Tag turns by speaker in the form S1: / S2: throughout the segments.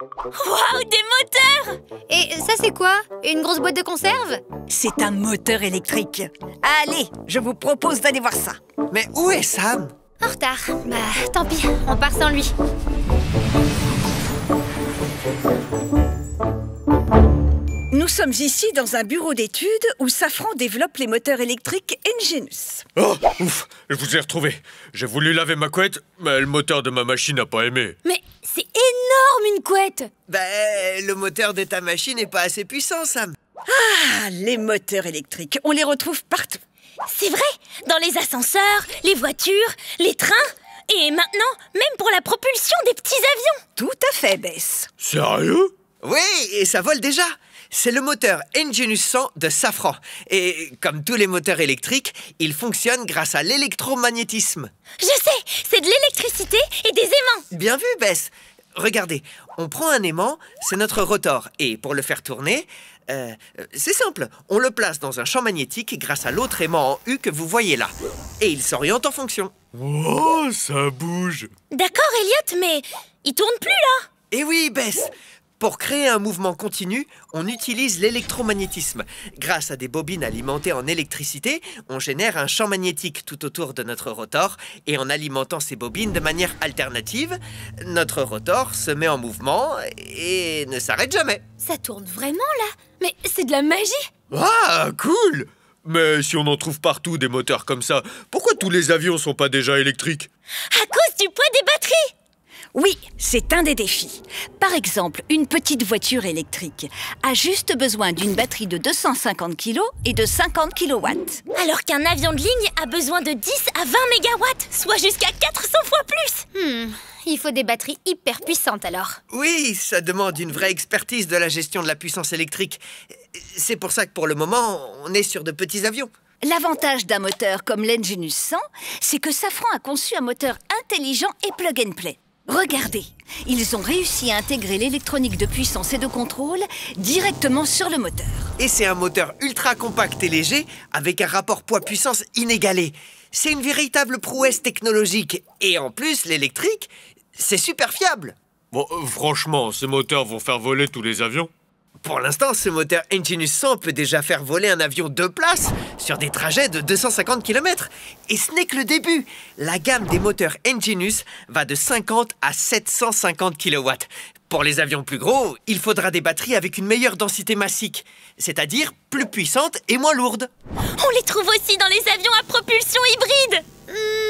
S1: Waouh, des moteurs!
S2: Et ça, c'est quoi? Une grosse boîte de conserve?
S3: C'est un moteur électrique. Allez, je vous propose d'aller voir ça.
S4: Mais où est Sam?
S2: En retard. Bah, tant pis, on part sans lui.
S3: Nous sommes ici dans un bureau d'études où Safran développe les moteurs électriques Enginus.
S5: Oh, ouf, je vous ai retrouvé. J'ai voulu laver ma couette, mais le moteur de ma machine n'a pas aimé.
S1: Mais c'est énorme, une couette!
S4: Ben, le moteur de ta machine n'est pas assez puissant, Sam.
S3: Ah, les moteurs électriques, on les retrouve partout.
S1: C'est vrai! Dans les ascenseurs, les voitures, les trains, et maintenant, même pour la propulsion des petits avions!
S3: Tout à fait, Bess.
S5: Sérieux?
S4: Oui, et ça vole déjà. C'est le moteur Enginus 100 de Safran. Et comme tous les moteurs électriques, il fonctionne grâce à l'électromagnétisme.
S1: Je sais! C'est de l'électricité et des aimants!
S4: Bien vu, Bess. Regardez, on prend un aimant, c'est notre rotor. Et pour le faire tourner, c'est simple. On le place dans un champ magnétique grâce à l'autre aimant en U que vous voyez là. Et il s'oriente en fonction.
S5: Oh, ça bouge.
S1: D'accord, Elliot, mais il tourne plus, là!
S4: Et oui, Bess. Pour créer un mouvement continu, on utilise l'électromagnétisme. Grâce à des bobines alimentées en électricité, on génère un champ magnétique tout autour de notre rotor et en alimentant ces bobines de manière alternative, notre rotor se met en mouvement et ne s'arrête jamais.
S1: Ça tourne vraiment, là? Mais c'est de la magie!
S5: Ah, cool. Mais si on en trouve partout des moteurs comme ça, pourquoi tous les avions sont pas déjà électriques?
S1: À cause du poids des batteries!
S3: Oui, c'est un des défis. Par exemple, une petite voiture électrique a juste besoin d'une batterie de 250 kg et de 50 kW.
S1: Alors qu'un avion de ligne a besoin de 10 à 20 mégawatts, soit jusqu'à 400 fois plus!
S2: Il faut des batteries hyper puissantes alors.
S4: Oui, ça demande une vraie expertise de la gestion de la puissance électrique. C'est pour ça que pour le moment, on est sur de petits avions.
S3: L'avantage d'un moteur comme l'Enginus 100, c'est que Safran a conçu un moteur intelligent et plug and play. Regardez, ils ont réussi à intégrer l'électronique de puissance et de contrôle directement sur le moteur.
S4: Et c'est un moteur ultra compact et léger avec un rapport poids-puissance inégalé. C'est une véritable prouesse technologique. Et en plus, l'électrique, c'est super fiable.
S5: Bon, franchement, ces moteurs vont faire voler tous les avions?
S4: Pour l'instant, ce moteur Enginus 100 peut déjà faire voler un avion 2 places sur des trajets de 250 km. Et ce n'est que le début. La gamme des moteurs Enginus va de 50 à 750 kW. Pour les avions plus gros, il faudra des batteries avec une meilleure densité massique, c'est-à-dire plus puissantes et moins lourdes.
S1: On les trouve aussi dans les avions à propulsion hybride!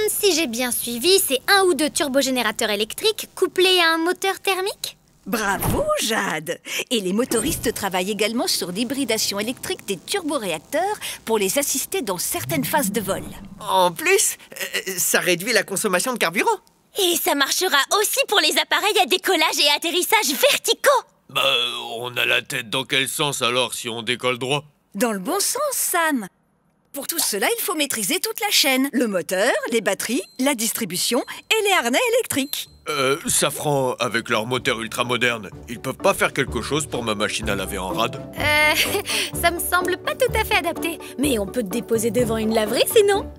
S2: Si j'ai bien suivi, c'est un ou deux turbogénérateurs électriques couplés à un moteur thermique?
S3: Bravo, Jade! Et les motoristes travaillent également sur l'hybridation électrique des turboréacteurs pour les assister dans certaines phases de vol.
S4: En plus, ça réduit la consommation de carburant.
S1: Et ça marchera aussi pour les appareils à décollage et atterrissage verticaux!
S5: Bah, on a la tête dans quel sens alors si on décolle droit?
S3: Dans le bon sens, Sam! Pour tout cela, il faut maîtriser toute la chaîne. Le moteur, les batteries, la distribution et les harnais électriques.
S5: Safran, avec leur moteur ultra moderne, ils peuvent pas faire quelque chose pour ma machine à laver en rade?
S2: Ça me semble pas tout à fait adapté. Mais on peut te déposer devant une laverie sinon.